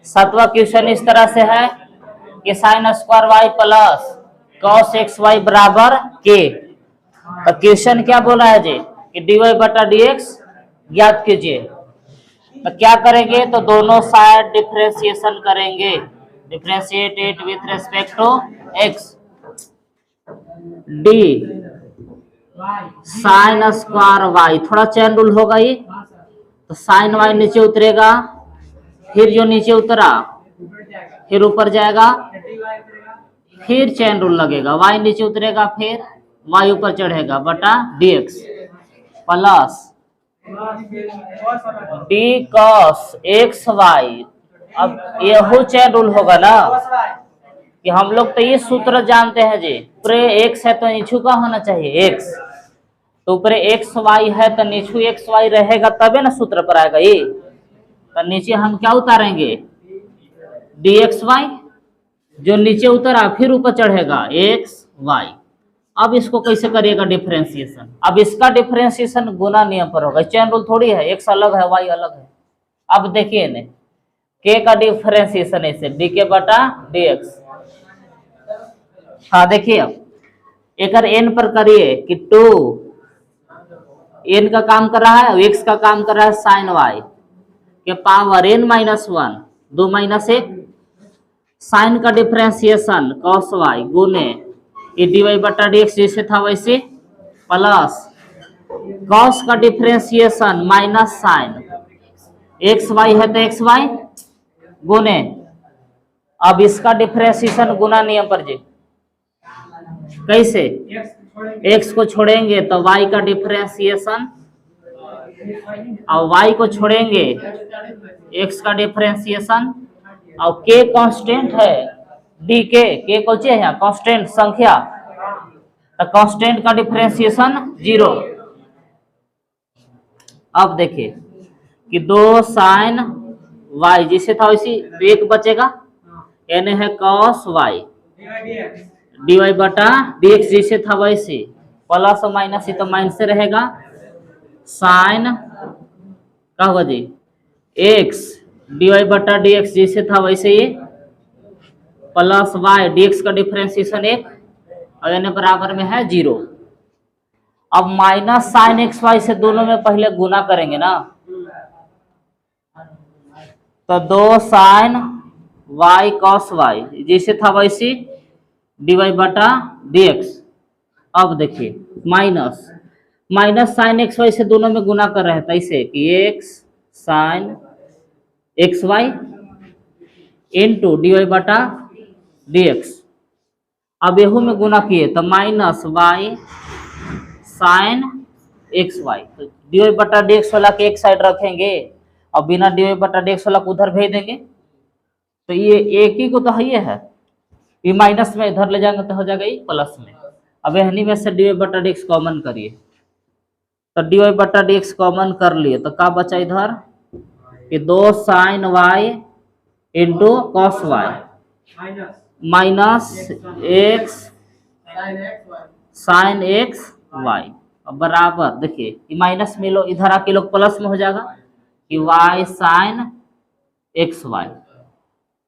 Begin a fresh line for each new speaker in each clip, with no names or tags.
सातवां क्वेश्चन इस तरह से है कि sine square y plus cos x y बराबर के। तो क्वेश्चन क्या बोला है जी कि dy बटा dx ज्ञात कीजिए। तो क्या करेंगे, तो दोनों साइड डिफरेंशिएशन करेंगे, differentiate it with respect to x। D sine square y, थोड़ा चैन रूल होगा ये, तो साइन वाई नीचे उतरेगा, फिर जो नीचे उतरा फिर ऊपर जाएगा, फिर चैन रूल लगेगा, वाई नीचे उतरेगा फिर वाई ऊपर चढ़ेगा बटा dx plus d cos x y. अब यही चैन रूल होगा ना कि हम लोग तो ये सूत्र जानते हैं जी, ऊपरे एक्स है तो नीचू का होना चाहिए एक्स, तो ऊपरे एक्स वाई है तो नीचू एक्स वाई रहेगा तबे ना सूत्र पर आएगा ये। तो नीचे हम क्या उतारेंगे, डी एक्स वाई, जो नीचे उतरा फिर ऊपर चढ़ेगा एक्स वाई। अब इसको कैसे करिएगा डिफरेंशिएशन, अब इसका डिफरेंशिएशन गुना नियम पर होगा, चैन रूल थोड़ी है, एक्स अलग है वाई अलग है। अब देखिए ने के का डिफरेंशिएशन ऐसे डी के बटा डी एक्स। हाँ देखिए अब एक एन पर करिए कि 2 एन का काम कर रहा है, एक्स का काम कर रहा है साइन वाई के power n minus 1, 2 minus 1, sine का डिफरेंशिएशन कॉस वाई गुने ये डी वाई बटा डी एक्स जैसे था वैसे प्लस कॉस का differentiation minus sine x y है तो एक्स वाई गुने, अब इसका डिफरेंशिएशन गुना नियम पर जी कैसे, एक्स को छोड़ेंगे तो वाई का डिफरेंशिएशन और y को छोड़ेंगे x का डिफरेंशिएशन, और k कांस्टेंट है डी के को चाहिए यहाँ कांस्टेंट संख्या, तो कांस्टेंट का डिफरेंशिएशन 0। अब देखिए कि 2 साइन y जैसे था वैसे एक बचेगा, यानी है cos y dy बटा dx जैसे था वैसे, प्लस और माइनस ही तो माइनस से रहेगा, साइन क्या होगा जी x dy बटा dx जैसे था वैसे ही प्लस y dx का डिफरेंशिएशन 1 और यानी बराबर में है 0। अब माइनस साइन एक्स वाई से दोनों में पहले गुना करेंगे ना, तो 2 साइन y cos y जैसे था वैसे dy बटा dx। अब देखिए minus minus sine x y से दोनों में गुना कर रहे हैं, ऐसे कि x sine x y into d y बटा डी एक्स। अब यहू में गुना किए तो minus y sine x y, तो डी वाई बटा डी एक्स वाला के एक साइड रखेंगे और बिना डी वाई बटा डी एक्स वाला को उधर भेज देंगे, तो ये एक ही को तो है ये है, ये माइनस में इधर ले जाएंगे तो हो जाएगा ये प्लस में। अब यहनी में से डी वाई बटा डी एक्स कॉमन करिए, तो डी वाई बटा डी एक्स कॉमन कर लिए तो क्या बचा इधर कि 2 sine y into cos y minus x sine x y, अब बराबर देखिए माइनस में लो इधर आके लोग प्लस में हो जाएगा कि वाई साइन एक्स वाई।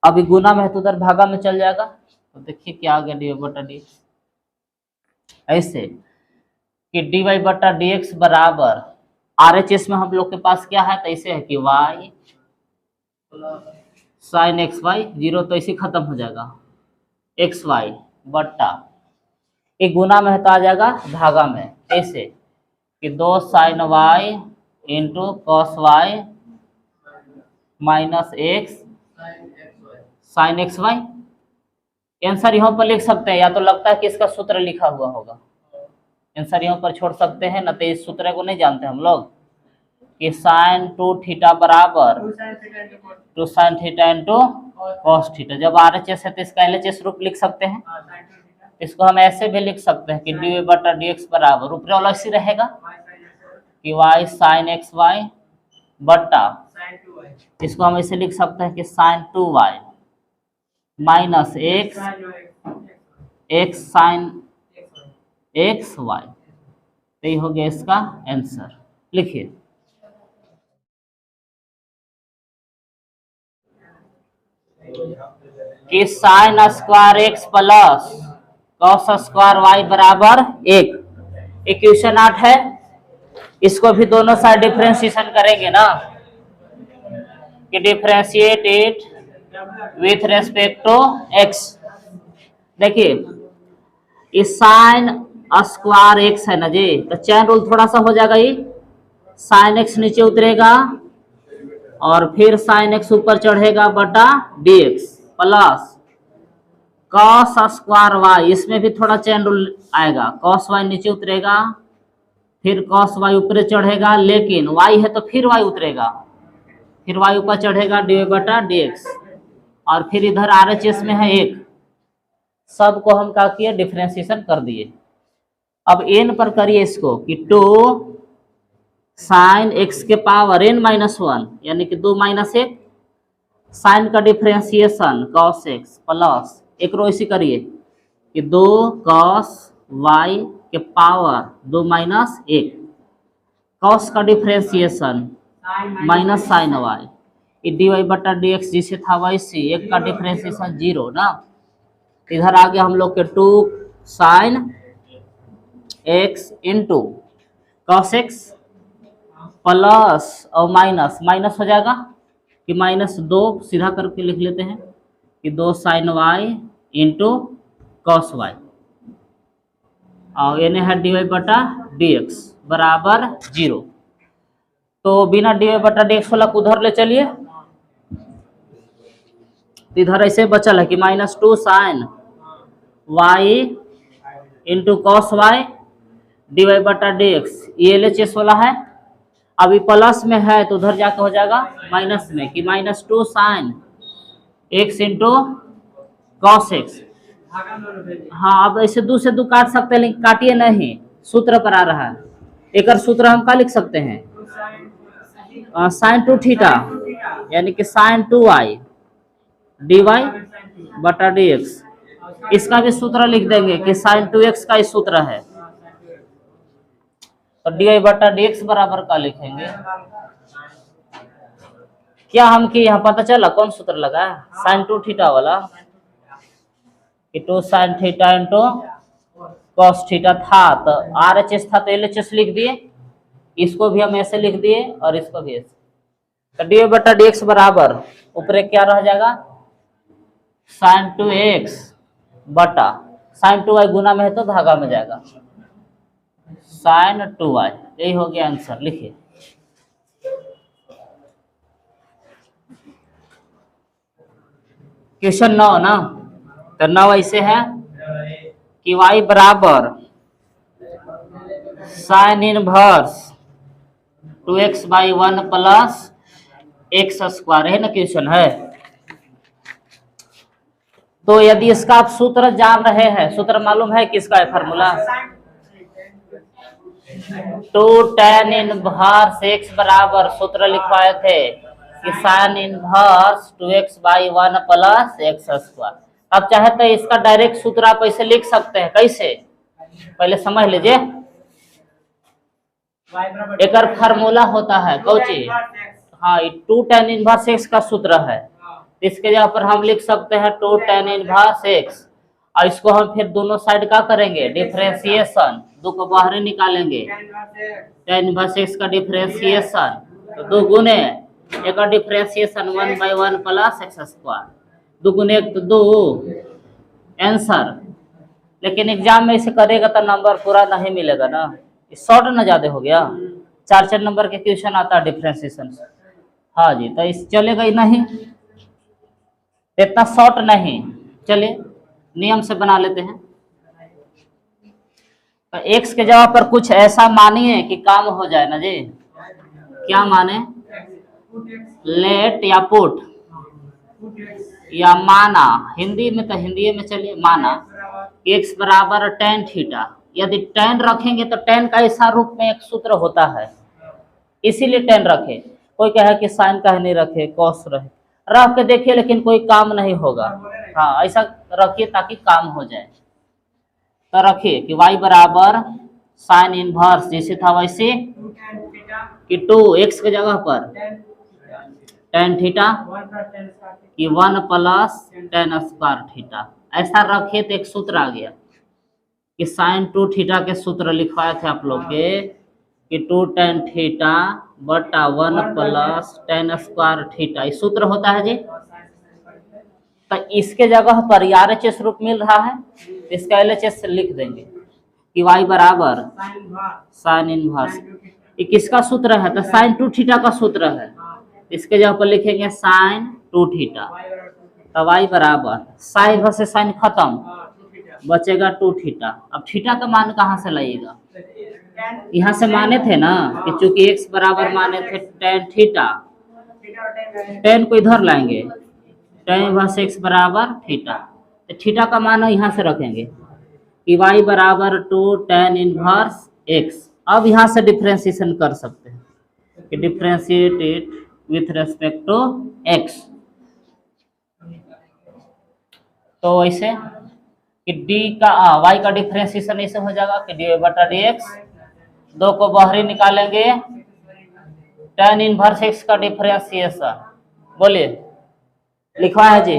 अभी गुना में है तो उधर भागा में चल जाएगा, तो देखिए क्या आ गया डी वाई बटा डी एक्स, ऐसे कि डी वाई बटा डी एक्स बराबर आर एच एस में हम लोग के पास क्या है, तो ऐसे है कि वाई साइन एक्स वाई 0 तो ऐसे खत्म हो जाएगा एक्स वाई बट्टा एक गुना में है तो आ जाएगा भागा में, ऐसे कि 2 sine y into cos y minus x sine x y. Answer यहाँ पर लिख सकते हैं, या तो लगता है कि इसका सूत्र लिखा हुआ होगा, आंसर यहाँ पर छोड़ सकते हैं ना, तो इस सूत्र को नहीं जानते हम लोग कि साइन 2 थीटा बराबर 2 sine theta into cos theta. जब आर एच एस है तो इसका एल एच एस रूप लिख सकते हैं, इसको हम ऐसे भी लिख सकते हैं कि डी वाई बटा डी एक्स बराबर ऊपर वाला ऐसे रहेगा कि वाई साइन एक्स वाई बटा, इसको हम ऐसे लिख सकते हैं कि sine 2 y minus x x sine x y. तो ये हो गया इसका आंसर, लिखिए। कि sine square x plus cos square y बराबर 1। इक्वेशन 8 है। इसको भी दोनों साइड डिफरेंशिएशन करेंगे ना, कि differentiate it with respect to x. देखिए इस साइन स्क्वायर एक्स है ना जी, तो चैन रूल थोड़ा सा हो जाएगा। ये साइन एक्स नीचे उतरेगा और फिर साइन एक्स ऊपर चढ़ेगा बटा dx plus cos square y, इसमें भी थोड़ा चैन रूल आएगा। कॉस वाई नीचे उतरेगा, फिर कॉस वाई ऊपर चढ़ेगा, लेकिन वाई है तो फिर वाई उतरेगा, फिर वाई ऊपर चढ़ेगा dy बटा dx, और फिर इधर RHS में है 1। सबको हम क्या किए, डिफरेंशिएशन कर दिए। अब n पर करिए इसको कि 2 साइन एक्स के पावर n माइनस 1 यानी कि 2 माइनस 1 साइन का डिफरेंशिएशन कॉस एक्स प्लस एक रो इसी करिए कि 2 कॉस वाई के पावर 2 माइनस 1 कॉस का डिफरेंशिएशन माइनस साइन वाई, ये dy बटा dx जिसे था वैसे एक का डिफरेंशिएशन 0 ना। इधर आ गया हम लोग के 2 sine x into cos x plus और माइनस माइनस हो जाएगा कि -2 सीधा करके लिख लेते हैं कि 2 sine y into cos y, और एने है dy बटा dx बराबर 0। तो बिना dy बटा dx वाला को उधर ले चलिए, इधर ऐसे बचल है कि -2 sine y into cos y dy बटा dx, ये LHS वाला है। अभी प्लस में है तो उधर जाकर हो जाएगा माइनस में कि -2 sine x into cos x. हाँ अब ऐसे 2 से 2 काट सकते हैं, लेकिन काटिए नहीं, सूत्र पर आ रहा है। एक सूत्र हम क्या लिख सकते हैं, साइन 2 थीटा यानी कि साइन 2i dy बटा dx। इसका भी सूत्र लिख देंगे कि साइन 2x का ही सूत्र है, तो dy बटा dx बराबर का लिखेंगे। क्या हम कि यहाँ पता चला कौन सूत्र लगा, साइन 2 थीटा वाला, कि 2 sine theta into cos theta था, तो RHS था तो LHS लिख दिए, इसको भी हम ऐसे लिख दिए और इसको भी ऐसे। तो dy बटा dx बराबर ऊपर क्या रह जाएगा, साइन 2x बटा साइन 2y गुना में है तो धागा में जाएगा साइन 2y। यही हो गया आंसर, लिखिए। क्वेश्चन 9 ना, तो 9 ऐसे है कि y बराबर sine inverse 2x by 1 plus x square है ना, क्वेश्चन है। तो यदि इसका आप सूत्र जान रहे हैं, सूत्र मालूम है किसका है, फार्मूला 2 tan इनवर्स x बराबर सूत्र लिखवाए थे कि sine inverse 2x by 1 plus x square. अब चाहे तो इसका डायरेक्ट सूत्र आप ऐसे लिख सकते हैं, कैसे पहले समझ लीजिए। एक फार्मूला होता है कौची, हाँ 2 tan इनवर्स x का सूत्र है, इसके जगह पर हम लिख सकते हैं 2 tan इनवर्स x, और इसको हम फिर दोनों साइड का करेंगे डिफरेंशिएशन, 2 को बाहर निकालेंगे, tan इनवर्स x का डिफरेंशिएशन तो 2 गुने एक का differentiation 1 by 1 plus x square, 2 गुने 1 तो 2 आंसर। लेकिन एग्जाम में इसे करेगा तो नंबर पूरा नहीं मिलेगा ना, शॉर्ट ना ज्यादा हो गया, 4 नंबर के क्वेश्चन आता है डिफरेंशिएशन। हाँ जी, तो इस चलेगा ही नहीं, इतना शॉर्ट नहीं। चलिए नियम से बना लेते हैं। तो एक्स के जगह पर कुछ ऐसा मानिए कि काम हो जाए ना जी। क्या माने, लेट या पुट या माना, हिंदी में तो हिंदी में चलिए माना एक्स बराबर tan थीटा। यदि tan रखेंगे तो tan का ऐसा रूप में एक सूत्र होता है, इसीलिए tan रखे। कोई कहे कि साइन का नहीं रखे, कॉस रख के देखिए, लेकिन कोई काम नहीं होगा। हाँ ऐसा रखिए ताकि काम हो जाए। तो रखिए कि y बराबर साइन इनवर्स जैसे था वैसे कि 2 x के जगह पर टेन थीटा कि 1 प्लस टेन स्क्वायर थीटा। ऐसा रखे तो एक सूत्र आ गया कि साइन 2 थीटा के सूत्र लिखवाए थे आप लोग के कि 2 टेन थीटा बटा 1 प्लस टेन स्क्वायर थीटा, ये सूत्र होता है जी। तो इसके जगह पर RHS रूप मिल रहा है, इसका LHS लिख देंगे कि y बराबर साइन इनवर्स। ये किसका सूत्र है? तो साइन 2 थीटा का सूत्र है। इसके जगह पर लिखेंगे साइन 2 थीटा। तो y बराबर साइन से साइन खत्म, बचेगा 2 थीटा। अब थीटा का मान कहाँ से लाइएगा? यहाँ से माने थे ना कि चूंकि x बराबर माने थे टेन थीटा, टेन को इधर लाएंगे, टेन इनवर्स x बराबर थीटा। तो थीटा का मान यहाँ से रखेंगे कि y बराबर 2 टेन इनवर्स x। अब यहाँ से डिफ्रेंसिएशन कर सकते हैं कि differentiate it with respect to x। तो ऐसे कि d का y का डिफ्रेंसिएशन ऐसे हो जाएगा कि dy बटा dx, 2 को बाहरी निकालेंगे, टेन इनवर्स x का डिफ्रेंसिएशन बोलिए लिखवा है जी।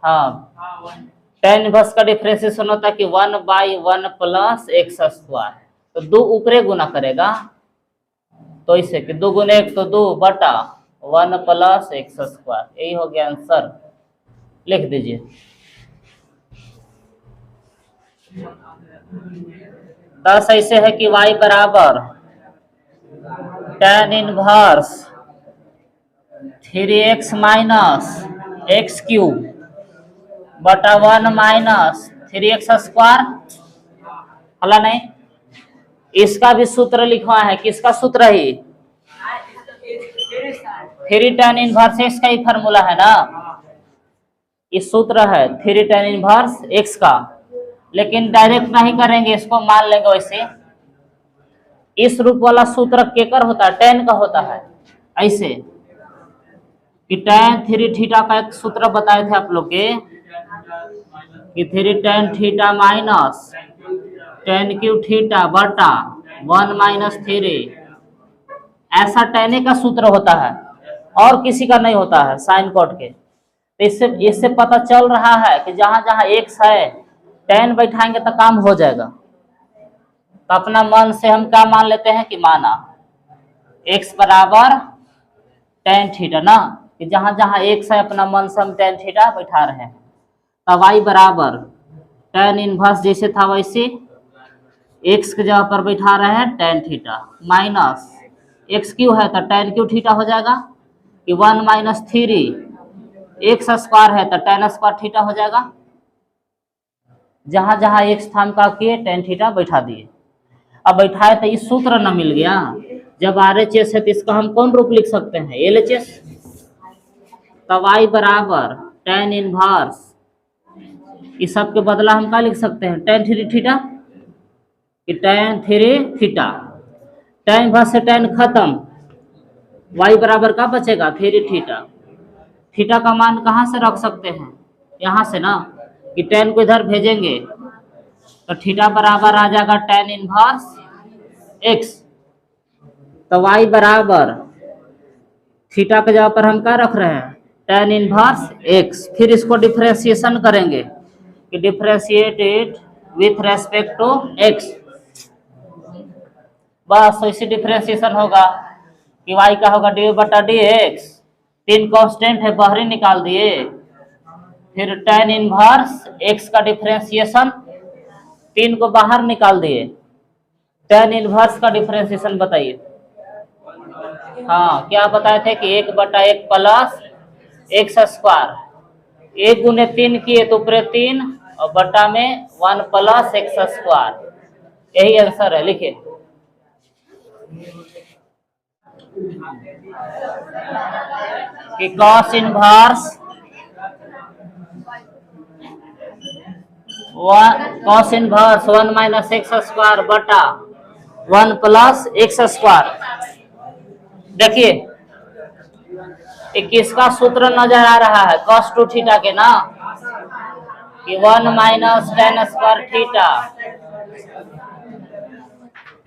हाँ, टेन इनवर्स का डिफ्रेंसिएशन होता है कि 1/1 प्लस एक्स स्क्वायर। तो 2 ऊपरे गुना करेगा, तो इसे कि 2 गुने 1 तो 2 बटा 1 प्लस एक्स स्क्वायर। यही हो गया आंसर, लिख दीजिए। दस ऐसे है कि y बराबर tan inverse 3x minus x cube बटा 1 माइनस 3x स्क्वायर। हला नहीं, इसका भी सूत्र लिखवा है। किसका सूत्र है? 3 टेन इनवर्स एक्स का ही फार्मूला है ना, इस सूत्र है 3 टेन इनवर्स एक्स का। लेकिन डायरेक्ट नहीं करेंगे, इसको मान लेंगे वैसे। इस रूप वाला सूत्र केकर होता है? टेन का होता है। ऐसे कि टेन 3 थीटा का एक सूत्र बताए थे आप लोग के कि 3 tan theta minus ten cube theta बटा 1 माइनस 3। ऐसा टेन का सूत्र होता है और किसी का नहीं होता है साइन कोट के। तो इससे पता चल रहा है कि जहां जहां एक्स है टेन बैठाएंगे तो काम हो जाएगा। तो अपना मन से हम क्या मान लेते हैं कि माना x बराबर टेन थीटा ना, कि जहां जहां x है अपना मन से हम टेन थीटा बैठा रहे हैं। तब y बराबर टेन इनवर्स जैसे था वैसे x के जगह पर बैठा रहे हैं tan theta minus x Q है तो टेन क्यू थीटा हो जाएगा कि 1 माइनस 3 एक्स स्क्वायर है तो टेन स्क्वायर थीटा हो जाएगा। जहां जहां एक्स थाम का किए टेन थीटा बैठा दिए। अब बैठाए तो इस सूत्र न मिल गया। जब RHS है तो इसका हम कौन रूप लिख सकते हैं? LHS। तब y बराबर टेन इनवर्स, इस सब के बदला हम क्या लिख सकते हैं? टेन 3 थीटा कि टेन 3 थीटा। टेन इनवर्स से टेन खत्म, y बराबर का बचेगा 3 थीटा। थीटा का मान कहाँ से रख सकते हैं? यहाँ से ना, कि टेन को इधर भेजेंगे तो थीटा बराबर आ जाएगा टेन इनवर्स एक्स। तो y बराबर थीटा के जगह पर हम क्या रख रहे हैं? Tan inverse x. फिर इसको डिफरेंशिएशन करेंगे कि differentiate it with respect to x. बस इसी डिफरेंशिएशन होगा कि y का होगा डी बटा डी एक्स। 3 कांस्टेंट है बाहरी निकाल दिए, फिर टेन इनवर्स एक्स का डिफरेंशिएशन, 3 को बाहर निकाल दिए। टेन इनवर्स का डिफरेंशिएशन बताइए। हाँ, क्या बताए थे कि 1 बटा 1 प्लस एक्स स्क्वायर। 1 गुने 3 किए तो ऊपर 3 और बटा में 1 प्लस एक्स स्क्वायर। यही आंसर है, लिखिए। कि cos inverse cos inverse 1 minus x square बटा 1 प्लस एक्स स्क्वायर। देखिए किसका सूत्र नजर आ रहा है? कॉस 2 थीटा के ना, कि 1 माइनस टेन स्क्वायर थीटा।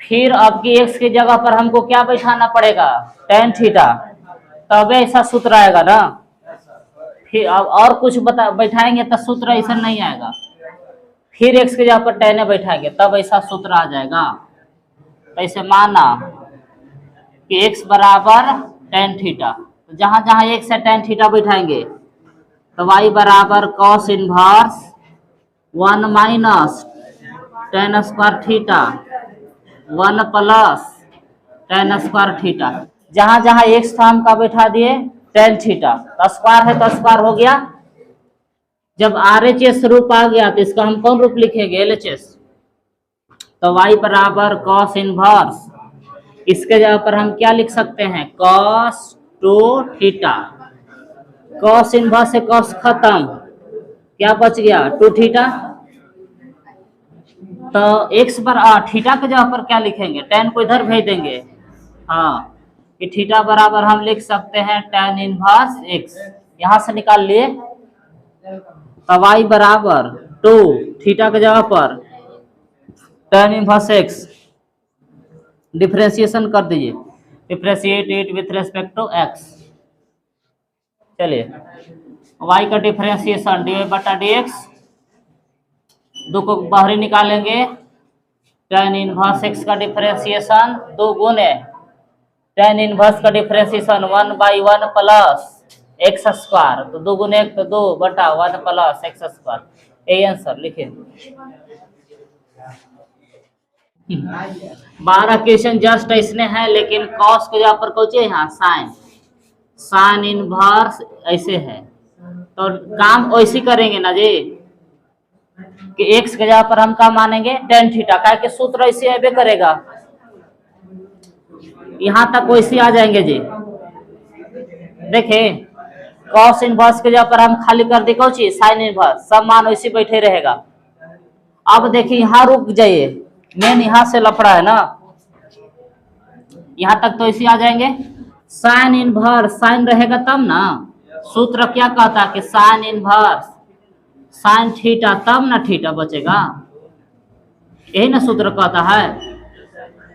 फिर अब की एक्स की जगह पर हमको क्या बैठाना पड़ेगा? Tan theta. तब ऐसा सूत्र आएगा ना। फिर अब और कुछ बता बैठाएंगे तो सूत्र ऐसा नहीं आएगा। फिर x के जगह पर tan बैठाएंगे तब ऐसा सूत्र आ जाएगा। तो ऐसे माना कि x बराबर tan थीटा, तो जहां जहां x है tan थीटा बैठाएंगे तो y बराबर cos inverse 1 minus tan square theta 1 plus tan square theta. जहां जहां x था हम का बैठा दिए tan थीटा, तो स्क्वायर है तो स्क्वायर हो गया। जब RHS रूप आ गया तो इसका हम कौन रूप लिखेंगे LHS। तो y बराबर cos इनवर्स, इसके जगह पर हम क्या लिख सकते हैं cos 2 थीटा। cos इनवर्स से cos खत्म, क्या बच गया 2 थीटा। तो x पर थीटा के जगह पर क्या लिखेंगे tan को इधर भेज देंगे। हाँ कि थीटा बराबर हम लिख सकते हैं tan इनवर्स x, यहां से निकाल लिए। तो y बराबर 2 थीटा के जगह पर tan इनवर्स x, डिफरेंशिएशन कर दीजिए, differentiate it with respect to x। चलिए y का डिफरेंशिएशन dy बटा dx, दो को बाहरी निकालेंगे। tan इनवर्स x का डिफरेंशिएशन 2 गुने tan इनवर्स का डिफरेंशिएशन 1/1 प्लस एक्स स्क्वायर, तो 2 गुने 1 तो 2 बटा 1 प्लस एक्स स्क्वायर। यही आंसर लिखे। 12 क्वेश्चन जस्ट इसने है, लेकिन कॉस के जगह पर कौन यहाँ साइन, साइन इनवर्स ऐसे है तो काम वैसे करेंगे ना जी कि एक्स के जगह पर हम क्या मानेंगे tan थीटा, क्या के सूत्र ऐसे ऐबे करेगा। यहां तक वैसे आ जाएंगे जी। देखें cos इनवर्स के जगह पर हम खाली कर दी कौन चीज साइन इनवर्स, सब मान वैसे बैठे रहेगा। अब देखिए यहाँ रुक जाइए, मेन यहाँ से लफड़ा है ना, यहाँ तक तो ऐसे आ जाएंगे। साइन इनवर्स साइन रहेगा तब ना, सूत्र क्या कहता है कि साइन इनवर्स साइन थीटा तब ना थीटा बचेगा, यही ना सूत्र कहता है।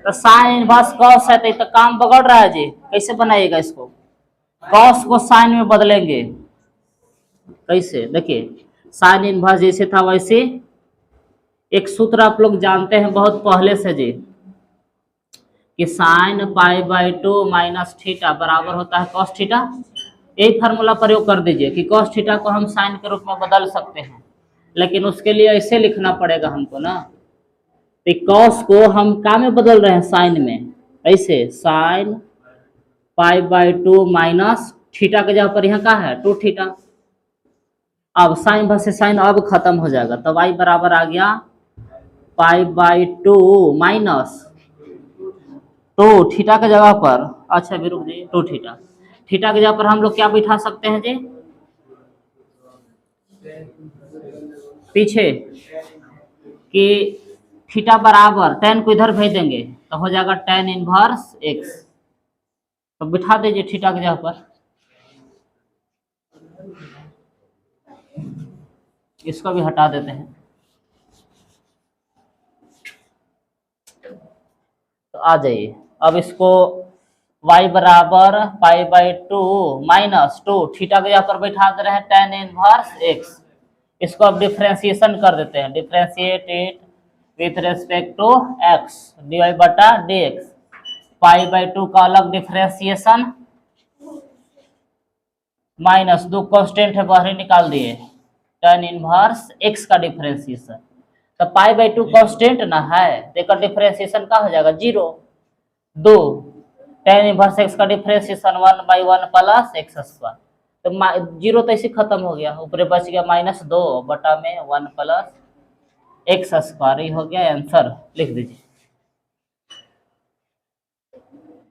तो साइन इनवर्स कॉस है तो काम बगड़ रहा है जी, कैसे बनाइएगा इसको, कॉस को साइन में बदलेंगे कैसे। देखिए साइन इनवर्स जैसे था वैसे एक सूत्र आप लोग जानते हैं बहुत पहले से जी कि साइन π/2 माइनस थीटा बराबर होता है कॉस थीटा। यही फार्मूला प्रयोग कर दीजिए कि कॉस थीटा को हम साइन के रूप में बदल सकते हैं, लेकिन उसके लिए ऐसे लिखना पड़ेगा हमको ना। तो कॉस को हम क्या में बदल रहे हैं साइन में, ऐसे साइन π/2 माइनस थीटा के जगह पर यहाँ क्या है 2 थीटा। अब साइन वर्सेस साइन अब खत्म हो जाएगा, तो y बराबर आ गया π/2 माइनस 2 थीटा के जगह पर, अच्छा भी रुक जाइए 2 थीटा, थीटा के जगह पर हम लोग क्या बिठा सकते हैं जी पीछे कि थीटा बराबर tan को इधर भेज देंगे तो हो जाएगा tan इनवर्स x। तो बिठा दीजिए थीटा की जगह पर, इसको भी हटा देते हैं। तो आ जाइए अब इसको y बराबर π/2 माइनस 2 थीटा की जगह पर बैठा दे रहे हैं tan इनवर्स x। इसको अब डिफरेंशिएशन कर देते हैं, differentiate it with respect to x dy बटा dx। π/2 का अलग डिफरेंशिएशन माइनस 2 कांस्टेंट है बाहर निकाल दिए tan इनवर्स x का डिफरेंशिएशन। तो π/2 कांस्टेंट ना है तो डिफरेंशिएशन का हो जाएगा 0। 2 tan इनवर्स x का डिफरेंशिएशन 1/1 प्लस एक्स स्क्वायर, तो 0 तो ऐसे खत्म हो गया, ऊपर बच गया -2 बटा में 1 प्लस एक्स स्क्वायर। ये हो गया आंसर, लिख दीजिए।